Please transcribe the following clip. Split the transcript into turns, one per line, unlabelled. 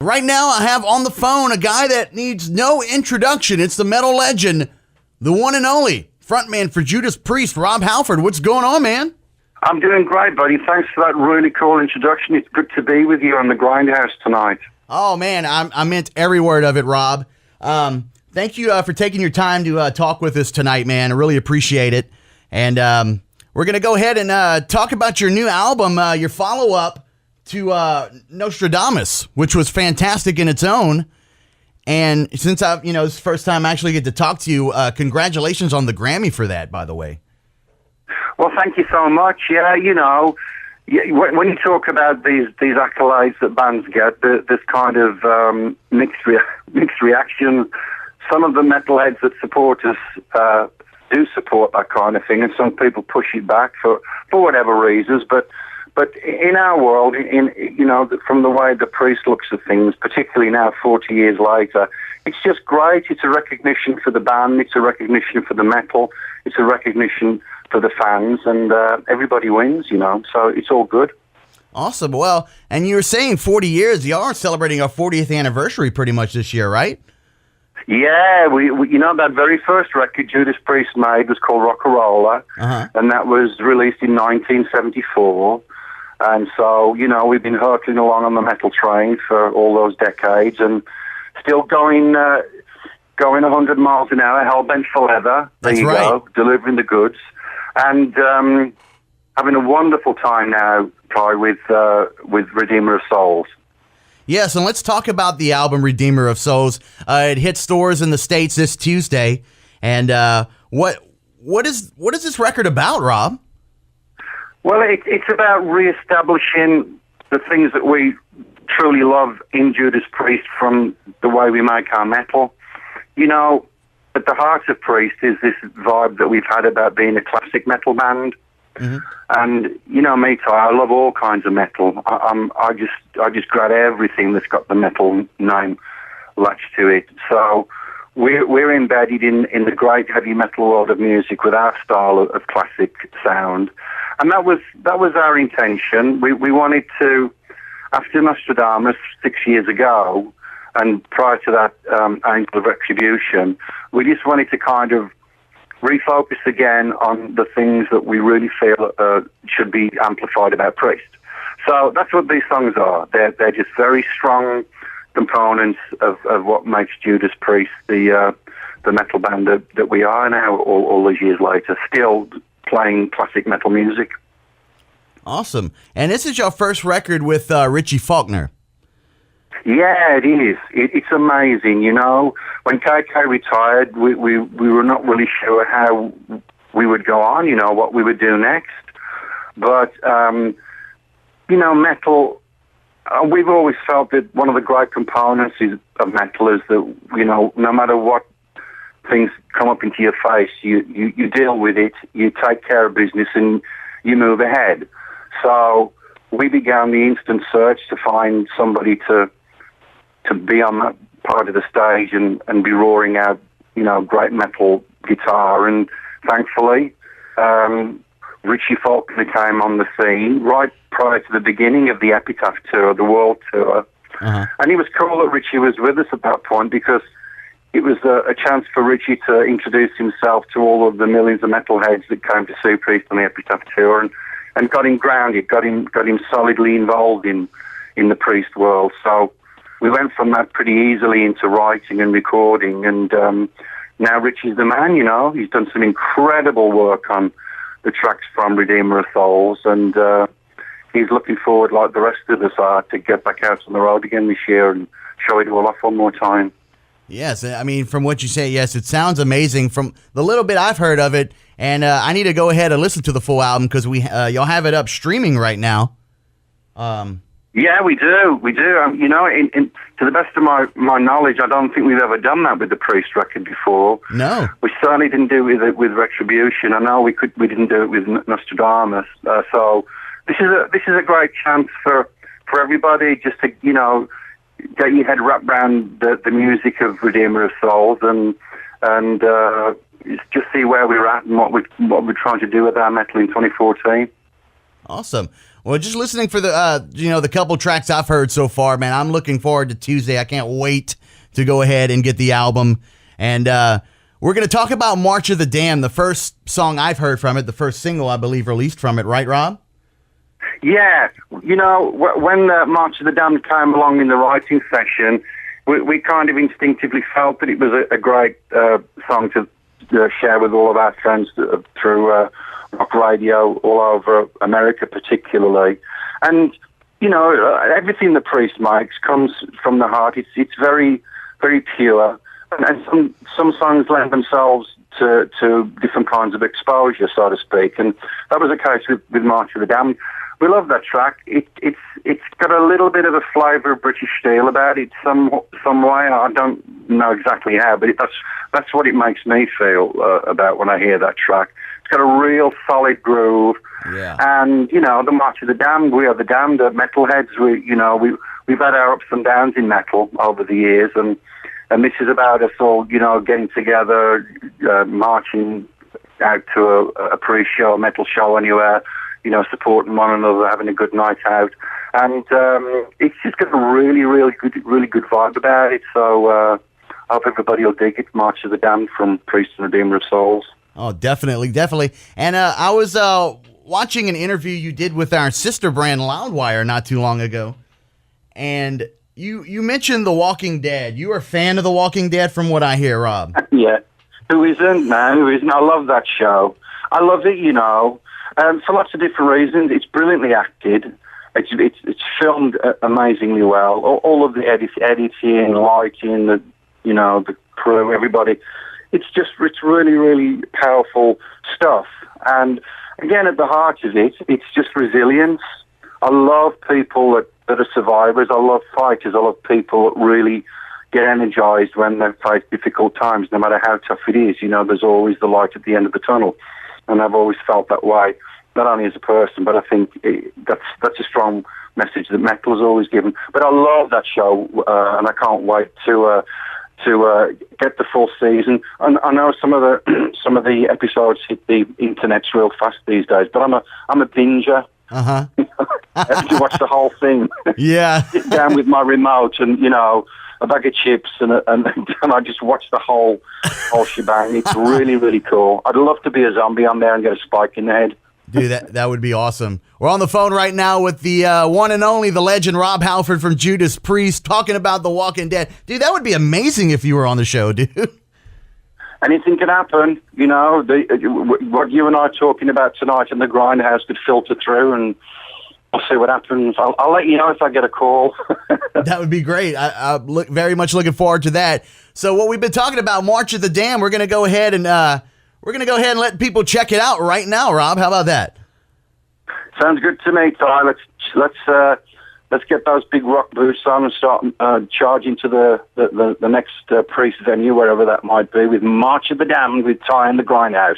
Right now, I have on the phone a guy that needs no introduction. It's the metal legend, the one and only frontman for Judas Priest, Rob Halford. What's going on, man?
I'm doing great, buddy. Thanks for that really cool introduction. It's good to be with you on the Grindhouse tonight.
Oh, man, I meant every word of it, Rob. Thank you for taking your time to talk with us tonight, man. I really appreciate it. And we're going to go ahead and talk about your new album, your follow-up to Nostradamus, which was fantastic in its own. And since it's the first time I actually get to talk to you, congratulations on the Grammy for that, by the way.
Well, thank you so much. Yeah, when you talk about these accolades that bands get, there's kind of mixed reaction. Some of the metalheads that support us do support that kind of thing, and some people push it back for whatever reasons. But in our world, from the way the Priest looks at things, particularly now 40 years later, it's just great. It's a recognition for the band. It's a recognition for the metal. It's a recognition for the fans, and everybody wins, so it's all good.
Awesome. Well, and you were saying 40 years. You are celebrating our 40th anniversary pretty much this year, right?
Yeah, we that very first record Judas Priest made was called Rock-a-Rolla, and that was released in 1974. And so, we've been hurtling along on the metal train for all those decades and still going 100 miles an hour, hell-bent for leather. There you go, delivering the goods. And having a wonderful time now, Ty, with Redeemer of Souls.
Yes, and let's talk about the album Redeemer of Souls. It hit stores in the States this Tuesday. And what is this record about, Rob?
Well, it's about reestablishing the things that we truly love in Judas Priest from the way we make our metal. At the heart of Priest is this vibe that we've had about being a classic metal band. Mm-hmm. And me, Ty, I love all kinds of metal. I just grab everything that's got the metal name latched to it. So we're embedded in the great heavy metal world of music with our style of classic sound. And that was our intention. We wanted to, after Nostradamus 6 years ago, and prior to that, Angel of Retribution, we just wanted to kind of refocus again on the things that we really feel should be amplified about Priest. So that's what these songs are. They're just very strong components of what makes Judas Priest the metal band that we are now, all these years later, still playing classic metal music.
Awesome. And this is your first record with Richie Faulkner.
Yeah, it is. It's amazing. When KK retired, we were not really sure how we would go on, what we would do next. But, metal, we've always felt that one of the great components of metal is that, no matter what things come up into your face, you deal with it, you take care of business, and you move ahead. So we began the instant search to find somebody to be on that part of the stage and be roaring out, great metal guitar. And thankfully, Richie Faulkner came on the scene right prior to the beginning of the Epitaph tour, the world tour. Uh-huh. And it was cool that Richie was with us at that point because it was a chance for Richie to introduce himself to all of the millions of metalheads that came to see Priest on the Epitaph tour and got him grounded, got him solidly involved in the Priest world. So we went from that pretty easily into writing and recording, and now Richie's the man, He's done some incredible work on the tracks from Redeemer of Souls, and he's looking forward, like the rest of us are, to get back out on the road again this year and show it all off one more time.
Yes, I mean, from what you say, yes, it sounds amazing. From the little bit I've heard of it, and I need to go ahead and listen to the full album because y'all have it up streaming right now.
Yeah, we do. To the best of my knowledge, I don't think we've ever done that with the Priest record before.
No,
we certainly didn't do it with Retribution. I know we didn't do it with Nostradamus. So this is a great chance for everybody just to get your head wrapped around the music of Redeemer of Souls and just see where we're at and what we're trying to do with our metal in 2014.
Awesome. Well, just listening for the the couple tracks I've heard so far, man, I'm looking forward to Tuesday. I can't wait to go ahead and get the album. And we're going to talk about March of the Damned, the first song I've heard from it, the first single, I believe, released from it. Right, Rob?
Yeah. When March of the Damned came along in the writing session, we kind of instinctively felt that it was a great song to share with all of our friends through rock radio all over America particularly. And, everything that Priest makes comes from the heart. It's very, very pure. And some songs lend themselves to different kinds of exposure, so to speak. And that was the case with March of the Damned. We love that track. It's got a little bit of a flavour of British steel about it some way. I don't know exactly how, but that's what it makes me feel about when I hear that track. It's got a real solid groove.
Yeah.
And, the March of the Damned, we are the Damned, metalheads. We've had our ups and downs in metal over the years, and this is about us all, getting together, marching out to a pre-show, a metal show anywhere, supporting one another, having a good night out. And it's just got a really, really good vibe about it. So I hope everybody will dig it. March of the Damned from Priest and Redeemer of Souls.
Oh, definitely. And I was watching an interview you did with our sister brand Loudwire not too long ago. And you mentioned The Walking Dead. You are a fan of The Walking Dead from what I hear, Rob.
Yeah. Who isn't, man? Who isn't? I love that show. I love it, for lots of different reasons. It's brilliantly acted. It's filmed amazingly well. All of the editing, lighting, the crew, everybody. It's really, really powerful stuff. And again, at the heart of it, it's just resilience. I love people that are survivors. I love fighters. I love people that really get energized when they face difficult times, no matter how tough it is. There's always the light at the end of the tunnel. And I've always felt that way, not only as a person, but I think that's a strong message that metal has always given. But I love that show, and I can't wait to get the full season. And I know some of the episodes hit the internet real fast these days, but I'm a binger.
Uh-huh.
I have to watch the whole thing.
Yeah.
Sit down with my remote and, a bag of chips and I just watch the whole shebang. It's really, really cool. I'd love to be a zombie on there and get a spike in the head.
Dude, that would be awesome. We're on the phone right now with the one and only, the legend Rob Halford from Judas Priest, talking about The Walking Dead. Dude, that would be amazing if you were on the show, dude.
Anything can happen, what you and I are talking about tonight in the Grindhouse could filter through, and I'll see what happens. I'll let you know if I get a call.
That would be great. I'm very much looking forward to that. So what we've been talking about, March of the Damned, we're going to go ahead and let people check it out right now, Rob. How about that?
Sounds good to me, Ty. Let's get those big rock boots on and start charging to the next Priest venue, wherever that might be, with March of the Damned with Ty and the Grindhouse.